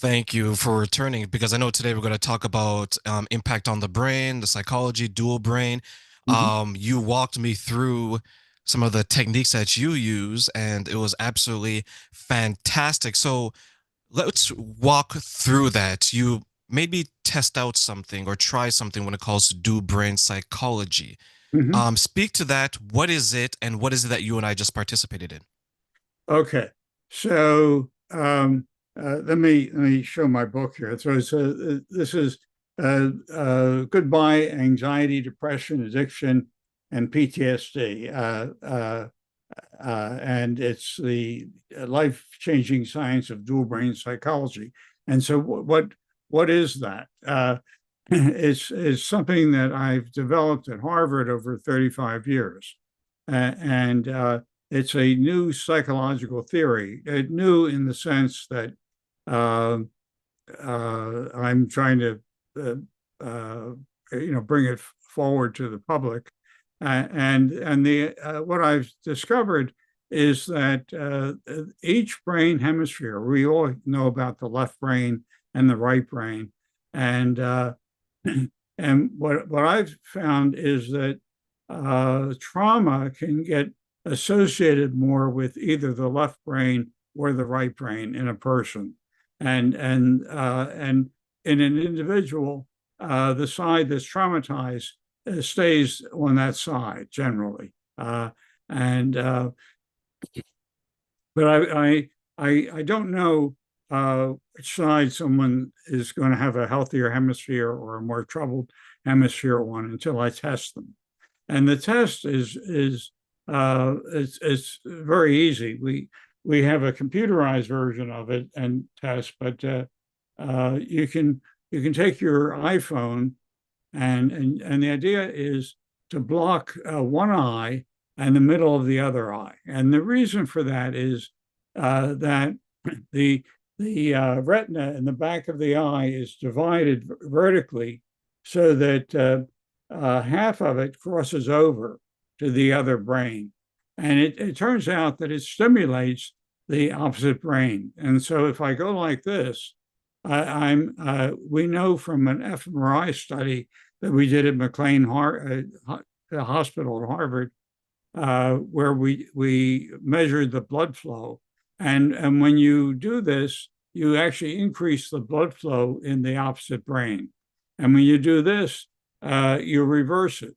Thank you for returning because I know today we're going to talk about impact on the brain, the psychology, dual brain. Mhm. You walked me through some of the techniques that you use, and it was absolutely fantastic. So let's walk through that. You maybe test out something or try something when it comes to dual brain psychology. Mhm. Speak to that. What is it, and what is it that you and I just participated in? Okay. So let me show my book here. This is Goodbye Anxiety, Depression, Addiction, and PTSD, and it's the life-changing science of dual brain psychology. And so, what is that? It's something that I've developed at Harvard over 35 years. And It's a new psychological theory. New in the sense that uh, I'm trying to, uh, uh, bring it forward to the public. And the What I've discovered is that each brain hemisphere, we all know about the left brain and the right brain, and and what I've found is that trauma can get associated more with either the left brain or the right brain in a person, and in an individual, the side that's traumatized stays on that side generally, and but I don't know which side someone is going to have a healthier hemisphere or a more troubled hemisphere one until I test them. And the test is very easy. We have a computerized version of it and test, but you can take your iPhone and the idea is to block one eye and the middle of the other eye. And the reason for that is that the retina in the back of the eye is divided vertically so that half of it crosses over to the other brain. And it turns out that it stimulates the opposite brain. And so if I go like this, we know from an fMRI study that we did at the hospital at Harvard, where we measured the blood flow, and when you do this, you actually increase the blood flow in the opposite brain, and when you do this, you reverse it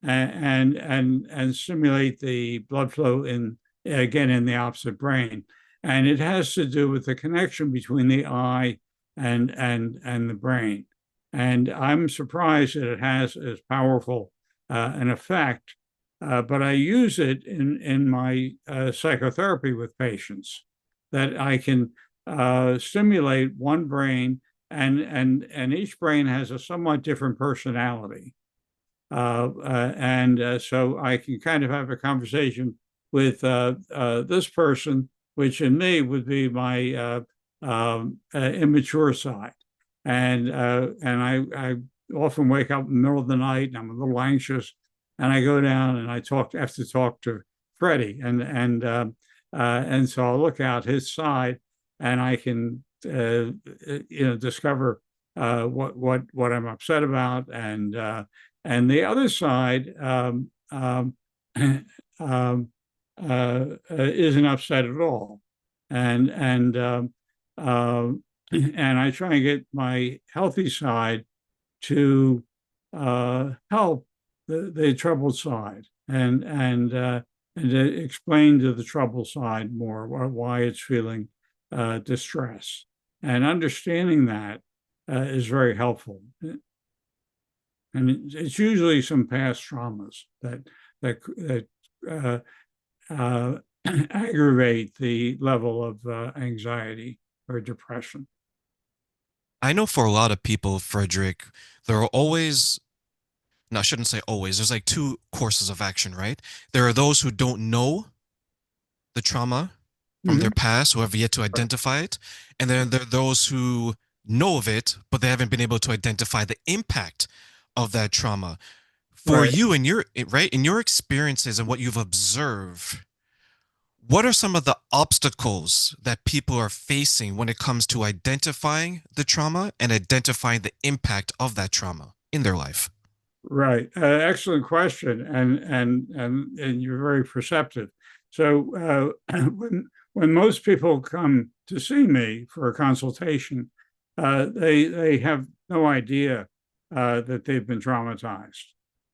and stimulate the blood flow in again in the opposite brain, and it has to do with the connection between the eye and the brain. And I'm surprised that it has as powerful an effect, but I use it in my psychotherapy with patients that I can stimulate one brain, and each brain has a somewhat different personality. So I can kind of have a conversation with this person, which in me would be my immature side, and I often wake up in the middle of the night and I'm a little anxious, and I go down and have to talk to Freddie, and so I'll look out his side, and I can discover what I'm upset about, and the other side um, isn't upset at all, and and um, uh, and I try and get my healthy side to help the troubled side, and to explain to the troubled side more why it's feeling distress, and understanding that is very helpful. And it's usually some past traumas that uh, uh, aggravate the level of anxiety or depression. I know for a lot of people, Frederick, there are always, no, I shouldn't say always, there's like two courses of action, right? There are those who don't know the trauma from their Mm-hmm. past, who have yet to identify it. And then there are those who know of it, but they haven't been able to identify the impact of that trauma. For Right. you and your, right, in your experiences and what you've observed, What are some of the obstacles that people are facing when it comes to identifying the trauma and identifying the impact of that trauma in their life? Right. Excellent question, and you're very perceptive. So when most people come to see me for a consultation, they have no idea that they've been traumatized,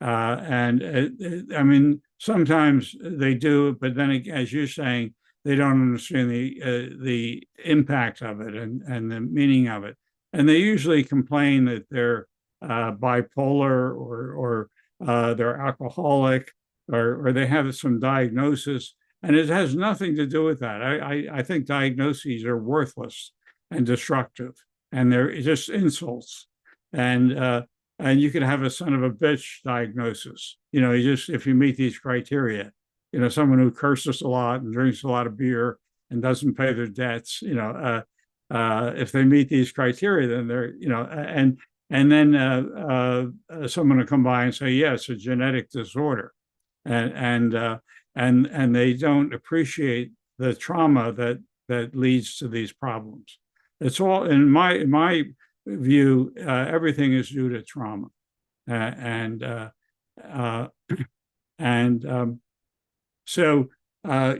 I mean sometimes they do, but then as you're saying, they don't understand the impact of it and the meaning of it, and they usually complain that they're bipolar or they're alcoholic or they have some diagnosis. And it has nothing to do with that. I think diagnoses are worthless and destructive, and they're just insults. And and you can have a son of a bitch diagnosis. You just if you meet these criteria, someone who curses a lot and drinks a lot of beer and doesn't pay their debts. If they meet these criteria, then they're and then someone will come by and say, "Yes, a genetic disorder," and and uh, and they don't appreciate the trauma that leads to these problems. It's all in my view. Everything is due to trauma, and uh, and so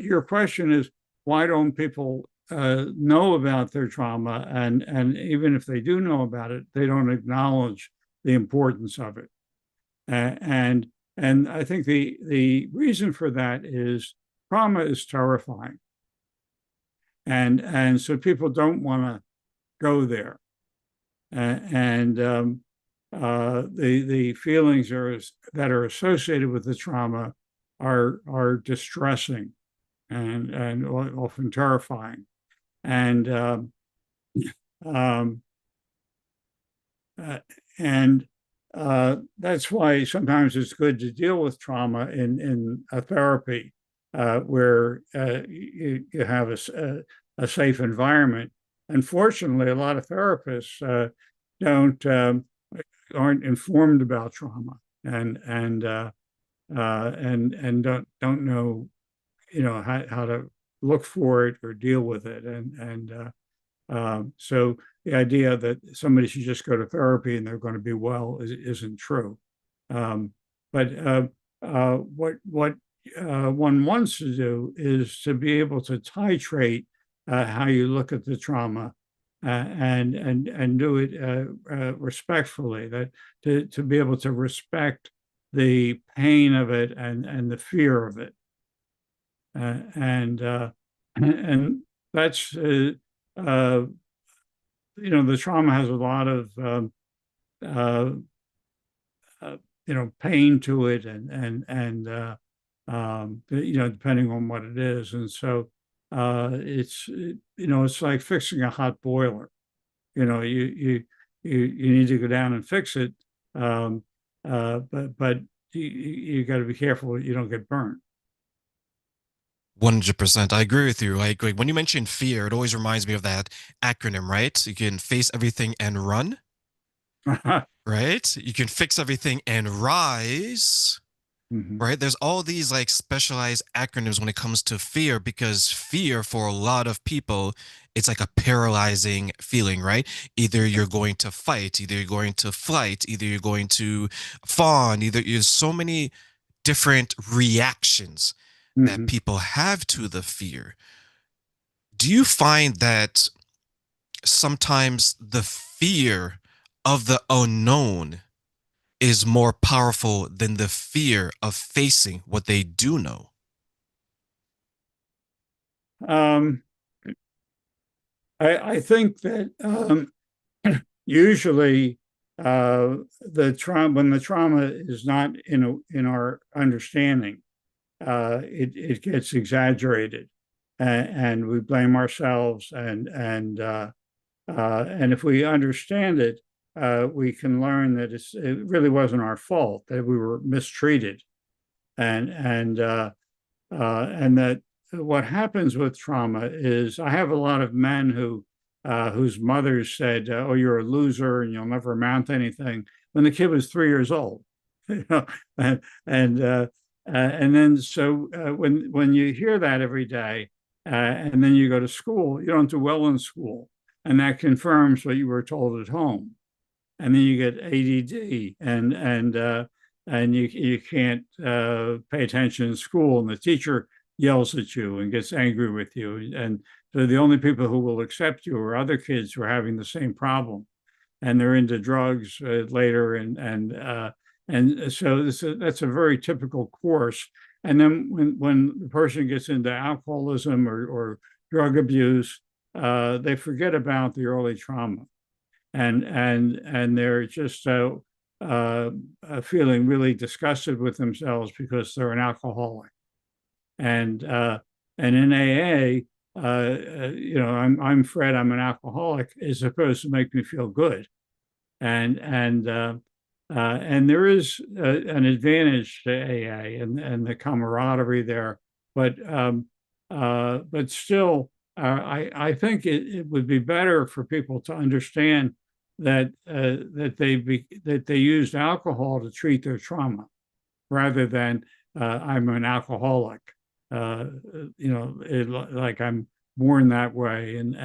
your question is, why don't people know about their trauma? And even if they do know about it, they don't acknowledge the importance of it. And and I think the reason for that is trauma is terrifying, and so people don't want to go there. And the feelings that are associated with the trauma are distressing and often terrifying. And um, uh, and that's why sometimes it's good to deal with trauma in a therapy where you have a safe environment. Unfortunately, a lot of therapists don't aren't informed about trauma and don't know how to look for it or deal with it, and so the idea that somebody should just go to therapy and they're going to be well isn't true. Um, but what one wants to do is to be able to titrate how you look at the trauma and do it respectfully. That to be able to respect the pain of it and the fear of it, and and that's uh, the trauma has a lot of uh, pain to it, and depending on what it is, and so it's like fixing a hot boiler. You need to go down and fix it, um, but you got to be careful you don't get burnt. 100%. I agree with you. Like when you mention fear, it always reminds me of that acronym, right? You can face everything and run, right? You can fix everything and rise, Mhm. right? There's all these like specialized acronyms when it comes to fear because fear for a lot of people, it's like a paralyzing feeling, right? Either you're going to fight, either you're going to flight, either you're going to fawn, either there's so many different reactions that Mhm. people have to the fear. Do you find that sometimes the fear of the unknown is more powerful than the fear of facing what they do know? Um, I think that usually the trauma when the trauma is not in our understanding, it gets exaggerated, and we blame ourselves, and if we understand it, we can learn that it really wasn't our fault, that we were mistreated, and and uh, and that what happens with trauma is I have a lot of men whose mothers said, "Oh, you're a loser and you'll never amount to anything," when the kid was 3 years old, you know, and and uh, And then so when you hear that every day, and then you go to school, you don't do well in school, and that confirms what you were told at home. And then you get ADD, and you can't pay attention in school, and the teacher yells at you and gets angry with you, and so the only people who will accept you are other kids who are having the same problem, and they're into drugs later, and so that's a very typical course. And then when the person gets into alcoholism or drug abuse, they forget about the early trauma, and they're just feeling really disgusted with themselves because they're an alcoholic. And in AA, I'm Fred, I'm an alcoholic, is supposed to make me feel good, and there is an advantage to AA and the camaraderie there, but still, I think it would be better for people to understand that they used alcohol to treat their trauma rather than I'm an alcoholic, like I'm born that way, and